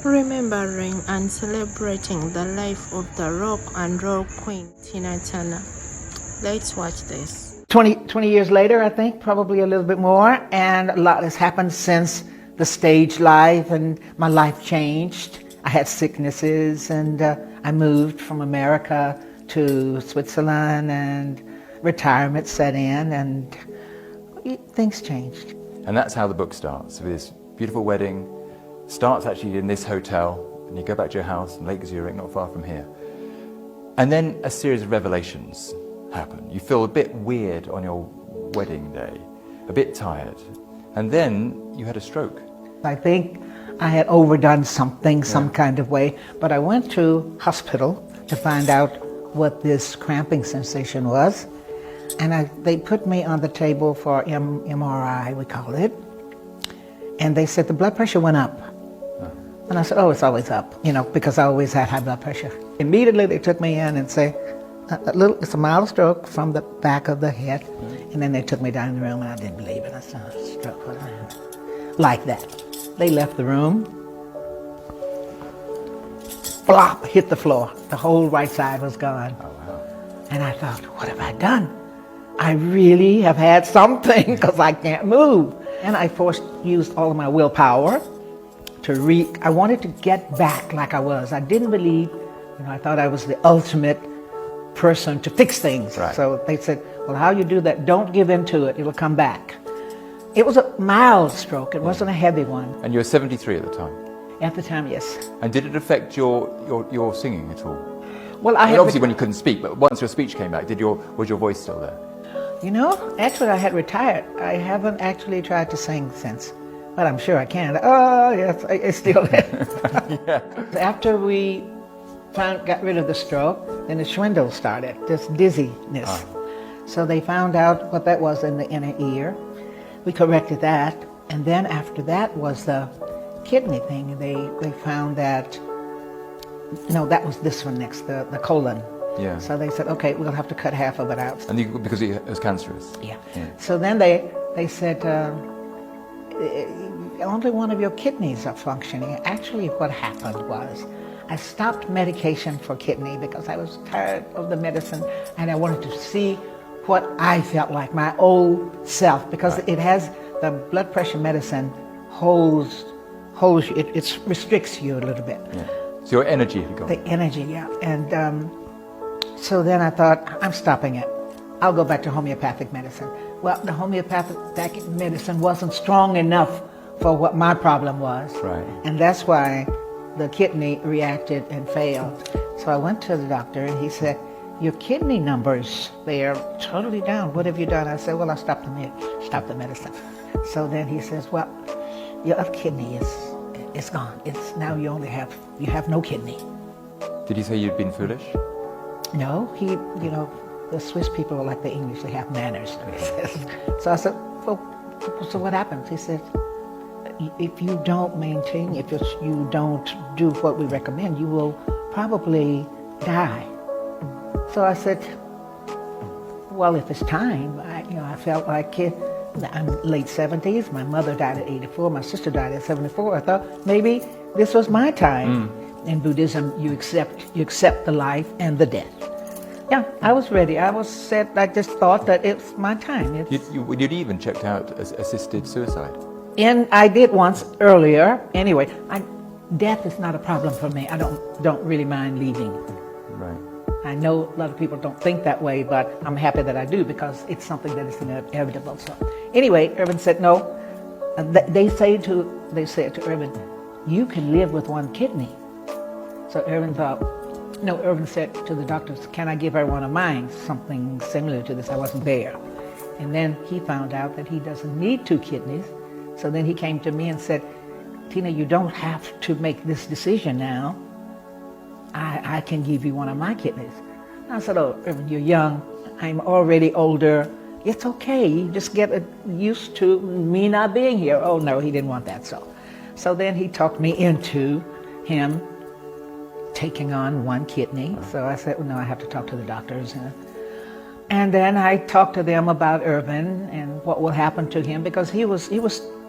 remembering and celebrating the life of the rock and roll queen, Tina Turner. Let's watch this. 20 years later, I think, probably a little bit more, and a lot has happened since the stage life, and my life changed. I had sicknesses, and I moved from America to Switzerland, and retirement set in, and things changed. And that's how the book starts, with this beautiful wedding. Starts actually in this hotel, and you go back to your house in Lake Zurich, not far from here. And then a series of revelations happen. You feel a bit weird on your wedding day, a bit tired. And then you had a stroke. I think I had overdone something, some kind of way, but I went to hospital to find out what this cramping sensation was. And they put me on the table for MRI, we call it. And they said the blood pressure went up. And I said, oh, it's always up, because I always had high blood pressure. Immediately they took me in and say, it's a mild stroke from the back of the head. And then they took me down in the room, and I didn't believe it. I said, oh, stroke, like that. They left the room, flop, hit the floor. The whole right side was gone. Oh, wow. And I thought, what have I done? I really have had something, because I can't move. And I used all of my willpower I wanted to get back like I was. I didn't believe, I thought I was the ultimate person to fix things. Right. So they said, well, how you do that, don't give in to it, it'll come back. It was a mild stroke, it wasn't a heavy one. And you were 73 at the time? At the time, yes. And did it affect your singing at all? Well, obviously when you couldn't speak, but once your speech came back, was your voice still there? Actually I had retired. I haven't actually tried to sing since. But I'm sure I can. Oh, yes, it's still there. Yeah. After we got rid of the stroke, then the swindle started, this dizziness. So they found out what that was in the inner ear. We corrected that. And then after that was the kidney thing. They found that, that was this one next, the colon. Yeah. So they said, okay, we'll have to cut half of it out. And because it was cancerous? Yeah. So then they said, only one of your kidneys are functioning. Actually, what happened was I stopped medication for kidney because I was tired of the medicine, and I wanted to see what I felt like, my old self, because it has, the blood pressure medicine holds you, it restricts you a little bit. Yeah. So your energy had gone. The energy, yeah. And so then I thought, I'm stopping it. I'll go back to homeopathic medicine. Well, the homeopathic medicine wasn't strong enough for what my problem was. Right. And that's why the kidney reacted and failed. So I went to the doctor, and he said, your kidney numbers, they're totally down. What have you done? I said, well, I stopped the medicine. So then he says, well, your other kidney is gone. Now you have no kidney. Did he say you'd been foolish? No, the Swiss people are like the English, they have manners. So I said, well, so what happens? He said, if you don't maintain, if you don't do what we recommend, you will probably die. So I said, well, if it's time, I felt like I'm late 70s, my mother died at 84, my sister died at 74. I thought maybe this was my time. In Buddhism, you accept the life and the death. Yeah, I was ready. I just thought that it's my time. You'd even checked out assisted suicide. And I did once earlier. Anyway, death is not a problem for me. I don't really mind leaving. Right. I know a lot of people don't think that way, but I'm happy that I do because it's something that is inevitable. So anyway, Irvin said no. They said to Irvin, you can live with one kidney. So Irvin said to the doctors, can I give her one of mine? Something similar to this. I wasn't there. And then he found out that he doesn't need two kidneys. So then he came to me and said, Tina, you don't have to make this decision now. I can give you one of my kidneys. I said, oh, Irvin, you're young. I'm already older. It's okay. You just get used to me not being here. Oh, no, he didn't want that. So then he talked me into him taking on one kidney. So I said, well, no, I have to talk to the doctors. And then I talked to them about Irvin and what will happen to him because he was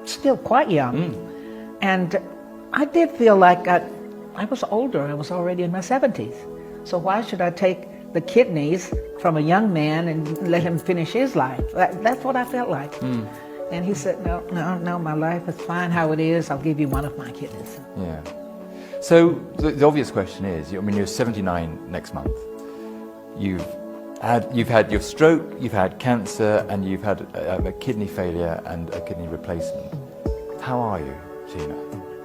still quite young. And I did feel like I was older. I was already in my 70s. So why should I take the kidneys from a young man and let him finish his life? That's what I felt like. And he said, no, my life is fine how it is. I'll give you one of my kidneys. Yeah. So the obvious question is, I mean, you're 79 next month. You've had your stroke, you've had cancer, and you've had a kidney failure and a kidney replacement. How are you, Tina?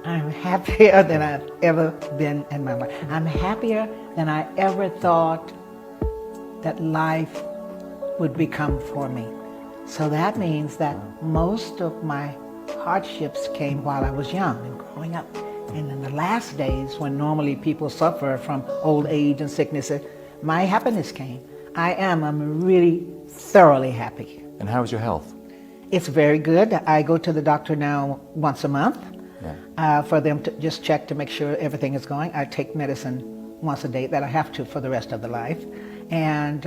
I'm happier than I've ever been in my life. I'm happier than I ever thought that life would become for me. So that means that most of my hardships came while I was young and growing up. And in the last days, when normally people suffer from old age and sickness, my happiness came. I'm really thoroughly happy. And how is your health? It's very good. I go to the doctor now once a month. For them to just check to make sure everything is going. I take medicine once a day that I have to for the rest of the life. And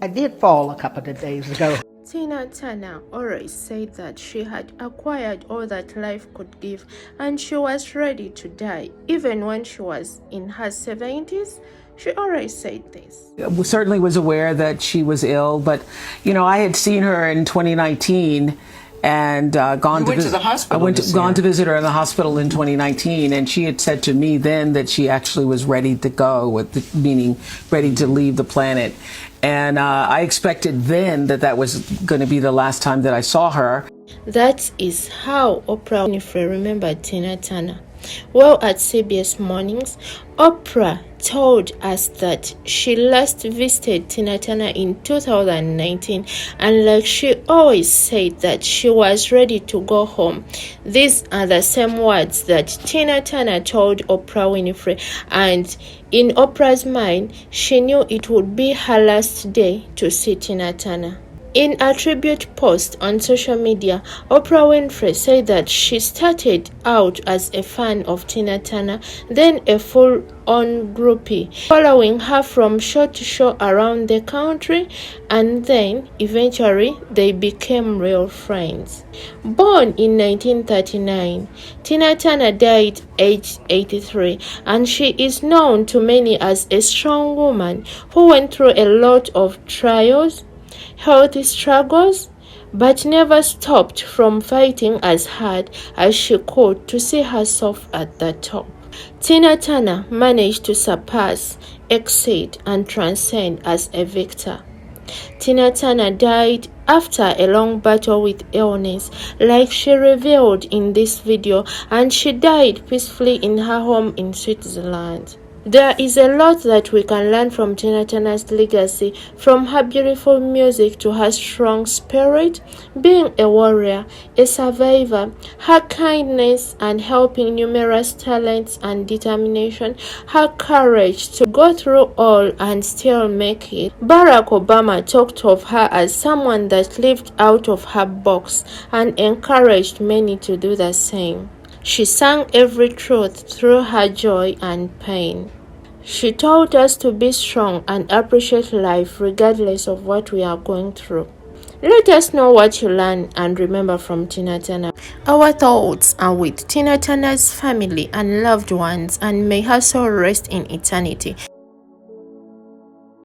I did fall a couple of days ago. Tina Turner always said that she had acquired all that life could give and she was ready to die. Even when she was in her 70s, she always said this. I certainly was aware that she was ill, but, I had seen her in 2019 and gone to the hospital. Gone to visit her in the hospital in 2019, and she had said to me then that she actually was ready to go, meaning ready to leave the planet. And I expected then that was going to be the last time that I saw her. That is how Oprah Winfrey remembered Tina Turner. Well, at CBS Mornings, Oprah told us that she last visited Tina Turner in 2019, and like she always said that she was ready to go home. These are the same words that Tina Turner told Oprah Winfrey, and in Oprah's mind, she knew it would be her last day to see Tina Turner. In a tribute post on social media, Oprah Winfrey said that she started out as a fan of Tina Turner, then a full-on groupie, following her from show to show around the country, and then eventually they became real friends. Born in 1939, Tina Turner died aged 83, and she is known to many as a strong woman who went through a lot of trials, health struggles, but never stopped from fighting as hard as she could to see herself at the top. Tina Turner managed to surpass, exceed, and transcend as a victor. Tina Turner died after a long battle with illness, like she revealed in this video, and she died peacefully in her home in Switzerland. There is a lot that we can learn from Tina Turner's legacy, from her beautiful music to her strong spirit, being a warrior, a survivor, her kindness and helping numerous talents and determination, her courage to go through all and still make it. Barack Obama talked of her as someone that lived out of her box and encouraged many to do the same. She sang every truth through her joy and pain. She taught us to be strong and appreciate life regardless of what we are going through. Let us know what you learn and remember from Tina Turner. Our thoughts are with Tina Turner's family and loved ones, and may her soul rest in eternity.